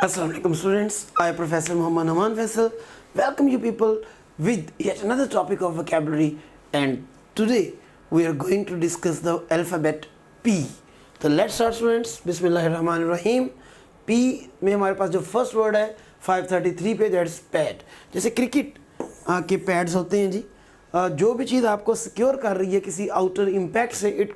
Assalamualaikum students, I am Professor Muhammad Aman Faisal. Welcome you people with yet another topic of vocabulary, and today we are going to discuss the alphabet P. So let's start students. Bismillahirrahmanirrahim. P में हमारे पास जो first word है 533 पे, that's pad. जैसे cricket के pads होते हैं जी, जो भी चीज़ आपको सिक्योर कर रही है किसी आउटर इम्पैक्ट से, it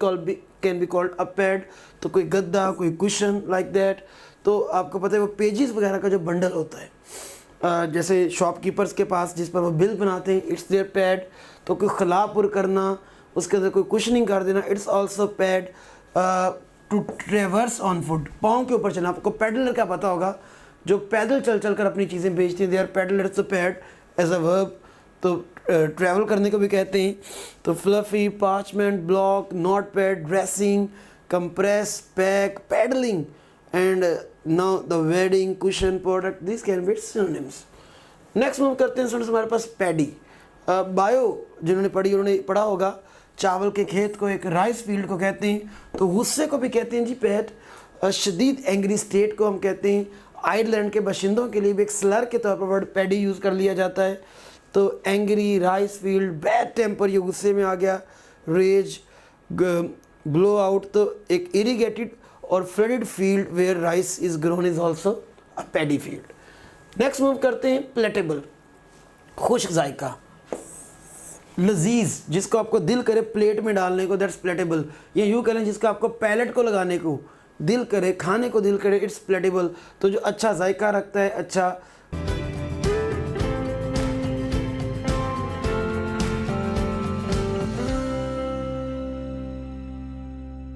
can be called a pad. तो कोई गद्दा, कोई कुशन लाइक दैट। तो आपको पता है वो पेजेस वगैरह का जो बंडल होता है, जैसे शॉपकीपर्स के पास जिस पर वो बिल बनाते हैं, इट्स देयर पैड। तो कोई खलापुर करना, उसके अंदर कोई कुशनिंग कर देना, it's also pad. To traverse on foot, पाँव के ऊपर चलना। आपको पैडलर क्या पता होगा, जो पैदल चल चल कर अपनी चीज़ें बेचते हैं, दे आर पैडलर्स। तो पैड एज अ वर्ब, तो ट्रैवल करने को भी कहते हैं। तो fluffy, parchment, block, not pad, dressing, compress, pack, padding and now the wadding, cushion, product, this can be synonyms. Next move करते हैं स्टूडेंट्स हमारे पास पैडी। बायो जिन्होंने पढ़ी उन्होंने पढ़ा होगा, चावल के खेत को एक राइस फील्ड को कहते हैं। तो गुस्से को भी कहते हैं जी पैड। शदीद एंग्री स्टेट को हम कहते हैं। आयरलैंड के बाशिंदों के लिए भी एक स्लर के तौर पर वर्ड पैडी यूज़ कर लिया जाता है। तो angry, rice field, bad temper, ये गुस्से में आ गया। रेज, ब्लो आउट, तो एक इरीगेटेड और flooded field where rice is grown is also a paddy field. Next move करते हैं प्लेटेबल, खुश्क जायका। लजीज, जिसको आपको दिल करे प्लेट में डालने को, दैट्स प्लेटेबल। या यूँ करें जिसका आपको पैलेट को लगाने को दिल करे, खाने को दिल करे, इट्स प्लेटेबल। तो जो अच्छा जायका रखता है, अच्छा